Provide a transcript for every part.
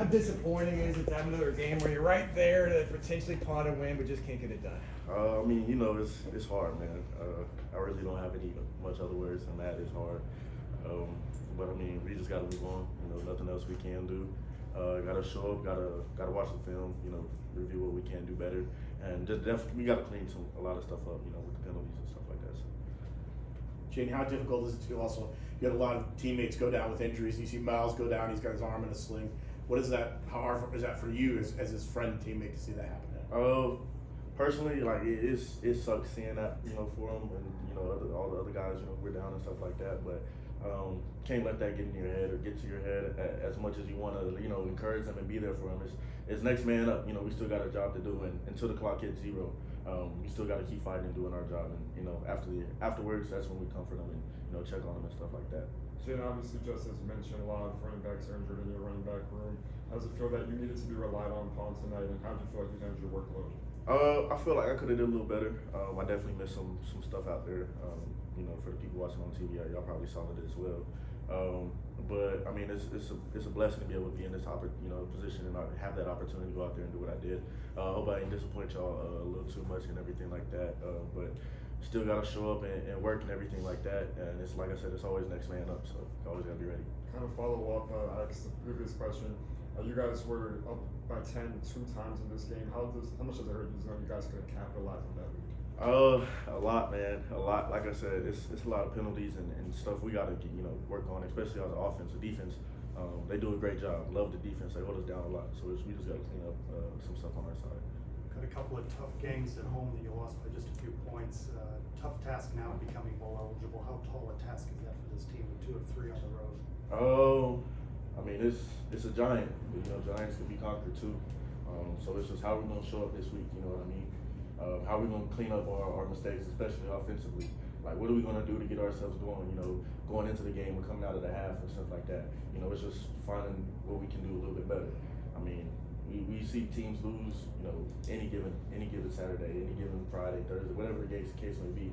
disappointing is it to have another game where you're right there to potentially pot and win, but just can't get it done? I mean, it's hard, man. I really don't have any much other words than that. It's hard. But I mean, we just gotta move on. Nothing else we can do. Gotta show up. Gotta watch the film. Review what we can do better, and just definitely we gotta clean a lot of stuff up. With the penalties and stuff like that. So. Jaden, how difficult is it to also? You had a lot of teammates go down with injuries. You see Miles go down; he's got his arm in a sling. What is that? How hard is that for you as his friend and teammate to see that happen? Personally, like it sucks seeing that for him and all the other guys we're down and stuff like that. But can't let that get in your head or get to your head as much as you want to encourage them and be there for them. It's next man up. We still got a job to do, and until the clock hits zero, we still got to keep fighting and doing our job. And afterwards, that's when we comfort them and check on them and stuff like that. Jaden, obviously, just as you mentioned, a lot of running backs are injured in your running back room. How does it feel that you needed to be relied on tonight, and how do you feel like you managed your workload? I feel like I could have done a little better. I definitely missed some stuff out there. For the people watching on TV, y'all probably saw it as well. But I mean, it's a blessing to be able to be in this position and have that opportunity to go out there and do what I did. I hope I didn't disappoint y'all a little too much and everything like that. But still got to show up and work and everything like that. And it's like I said, it's always next man up. So you always got to be ready. Kind of follow up. I asked the previous question. You guys were up by 10 two times in this game. How much does it hurt you know you guys could have capitalized on that lead? A lot, man. A lot. Like I said, it's a lot of penalties and stuff we got to work on, especially on the offense. The defense, they do a great job. Love the defense. They hold us down a lot. So we just got to clean up some stuff on our side. Got a couple of tough games at home that you lost by just a few points. Tough task now becoming bowl eligible. How tall a task is that for this team with 2 of 3 on the road? I mean, it's a giant. Giants can be conquered too. So it's just how we're going to show up this week. You know what I mean? How we're going to clean up our mistakes, especially offensively. Like, what are we going to do to get ourselves going? Going into the game or coming out of the half and stuff like that. It's just finding what we can do a little bit better. I mean, we see teams lose. Any given Saturday, any given Friday, Thursday, whatever the case may be.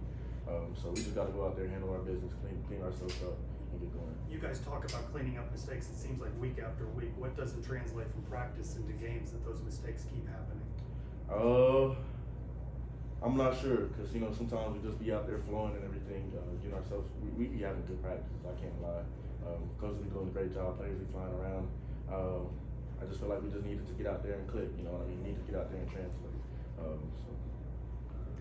So we just got to go out there, handle our business, clean ourselves up. Get going. You guys talk about cleaning up mistakes. It seems like week after week. What doesn't translate from practice into games that those mistakes keep happening? I'm not sure because sometimes we just be out there flowing and everything. Getting ourselves. We be having good practices. I can't lie. Coaches be doing a great job. Players be flying around. I just feel like we just needed to get out there and click. You know what I mean? Need to get out there and translate.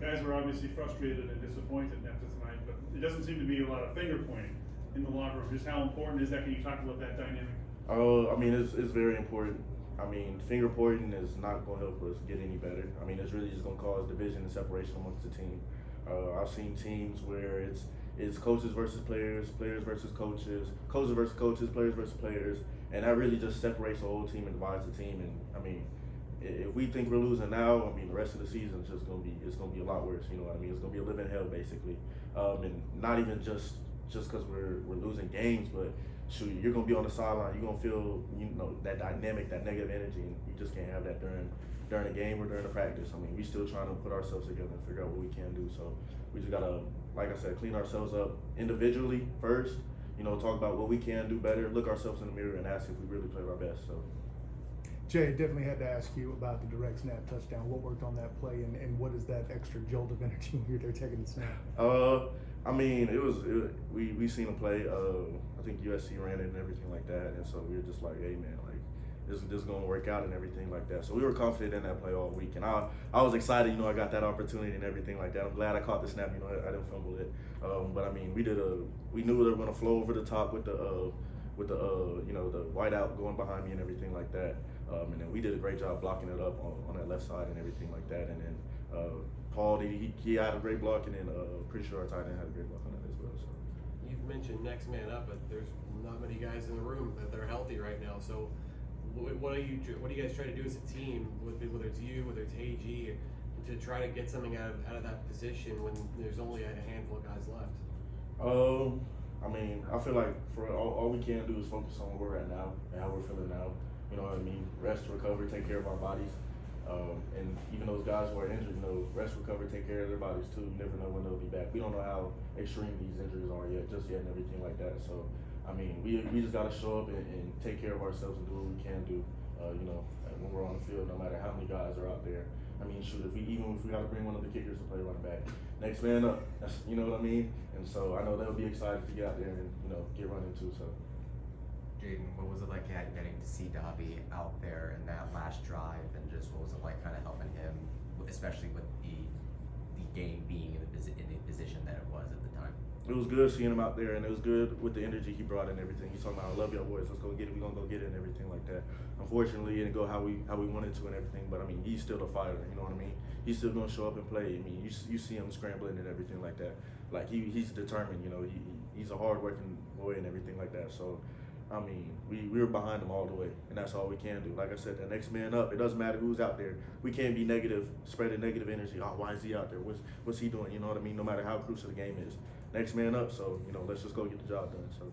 Guys were obviously frustrated and disappointed after tonight, but it doesn't seem to be a lot of finger pointing in the locker room. Just how important is that? Can you talk about that dynamic? I mean, it's very important. I mean, finger pointing is not going to help us get any better. I mean, it's really just going to cause division and separation amongst the team. I've seen teams where it's coaches versus players, players versus coaches, coaches versus coaches, players versus players, and that really just separates the whole team and divides the team. And I mean, if we think we're losing now, I mean, the rest of the season is just going to be a lot worse. You know what I mean? It's going to be a living hell basically, and not even just because we're losing games, but shoot, you're gonna be on the sideline. You're gonna feel that dynamic, that negative energy, and you just can't have that during a game or during a practice. I mean, we still trying to put ourselves together and figure out what we can do. So we just gotta, like I said, clean ourselves up individually first. Talk about what we can do better, look ourselves in the mirror, and ask if we really played our best. So. Jay, definitely had to ask you about the direct snap touchdown. What worked on that play, and what is that extra jolt of energy when you're there taking the snap? I mean, we seen him play. I think USC ran it and everything like that, and so we were just like, hey man, like this is gonna work out and everything like that. So we were confident in that play all week, and I was excited. I got that opportunity and everything like that. I'm glad I caught the snap. I didn't fumble it. But I mean, we knew they were gonna flow over the top with the white out going behind me and everything like that. And then we did a great job blocking it up on that left side and everything like that. And then Paul, he had a great block, and then pretty sure our tight end had a great block on that as well. So. You've mentioned next man up, but there's not many guys in the room that are healthy right now. So what do you guys try to do as a team, whether it's you, whether it's AG, to try to get something out of that position when there's only a handful of guys left? I mean, I feel like for all we can do is focus on where we're at now and how we're feeling now. You know what I mean? Rest, recover, take care of our bodies. And even those guys who are injured, rest, recover, take care of their bodies too. You never know when they'll be back. We don't know how extreme these injuries are yet, and everything like that. So, I mean, we just got to show up and take care of ourselves and do what we can do. on the field, no matter how many guys are out there. I mean, shoot, even if we got to bring one of the kickers to play running back, next man up. That's, you know what I mean? And so I know they'll be excited to get out there and, you know, get running too. So. It was good seeing him out there, and it was good with the energy he brought and everything. He's talking about, I love y'all boys, let's go get it, we're gonna go get it and everything like that. Unfortunately, it didn't go how we wanted to and everything, but I mean, he's still a fighter, you know what I mean? He's still gonna show up and play. I mean, you see him scrambling and everything like that. Like, he's determined, you know, he's a hard-working boy and everything like that. So, I mean, we were behind him all the way, and that's all we can do. Like I said, the next man up. It doesn't matter who's out there. We can't be negative, spreading negative energy. Oh, why is he out there? What's he doing? You know what I mean? No matter how crucial the game is. Next man up, so, you know, let's just go get the job done. So.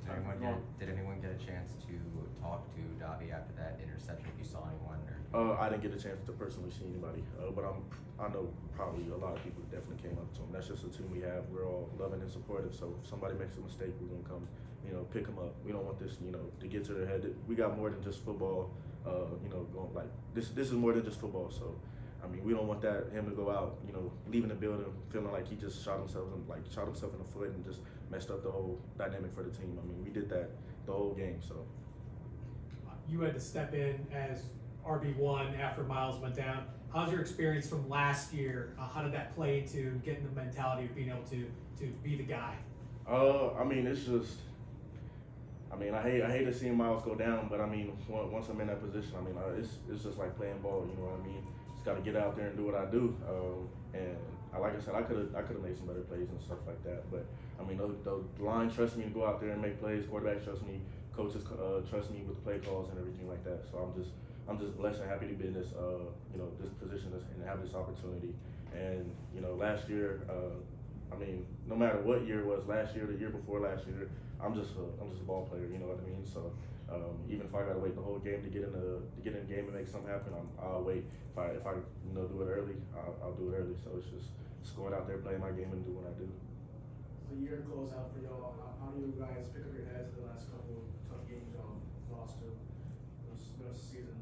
Did anyone get a chance to talk to Dobby after that interception, if you saw anyone? Or? I didn't get a chance to personally see anybody, but I know probably a lot of people definitely came up to him. That's just the team we have. We're all loving and supportive, so if somebody makes a mistake, we're going to come, you know, pick them up. We don't want this, you know, to get to their head. We got more than just football, you know, going like this is more than just football, so I mean, we don't want him to go out, you know, leaving the building feeling like he just shot himself in the foot and just messed up the whole dynamic for the team. I mean, we did that the whole game, so. You had to step in as RB1 after Miles went down. How's your experience from last year? How did that play into getting the mentality of being able to be the guy? I mean, it's just, I mean, I hate to see Miles go down, but I mean, once I'm in that position, I mean, it's just like playing ball, you know what I mean? Just got to get out there and do what I do. And like I said, I could have made some better plays and stuff like that. But I mean, the line trusts me to go out there and make plays. Quarterbacks trust me. Coaches trust me with the play calls and everything like that. So I'm just blessed and happy to be in this you know, this position and have this opportunity. And you know, last year, I mean, no matter what year it was, last year, the year before last year, I'm just a ball player. You know what I mean? So. Even if I gotta wait the whole game to get in the game and make something happen, I'll wait. If I you know, do it early, I'll do it early. So it's just going out there, playing my game, and do what I do. The year close out for y'all. How do you guys pick up your heads the last couple of tough games y'all lost to this season?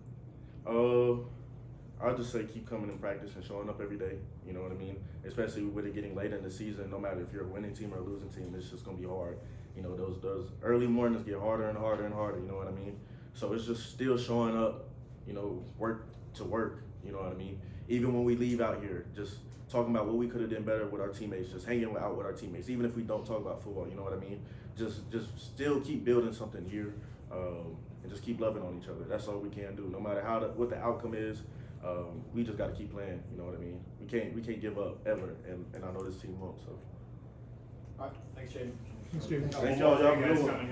I'll just say keep coming in practice and showing up every day. You know what I mean? Especially with it getting late in the season. No matter if you're a winning team or a losing team, it's just gonna be hard. You know, those early mornings get harder and harder and harder, you know what I mean? So it's just still showing up, you know, work to work, you know what I mean? Even when we leave out here, just talking about what we could have done better with our teammates, just hanging out with our teammates, even if we don't talk about football, you know what I mean? Just still keep building something here, and just keep loving on each other. That's all we can do. No matter what the outcome is, we just got to keep playing, you know what I mean? We can't give up ever, and I know this team won't, so. Thanks, Jaden. Thank y'all. Y'all have a good one.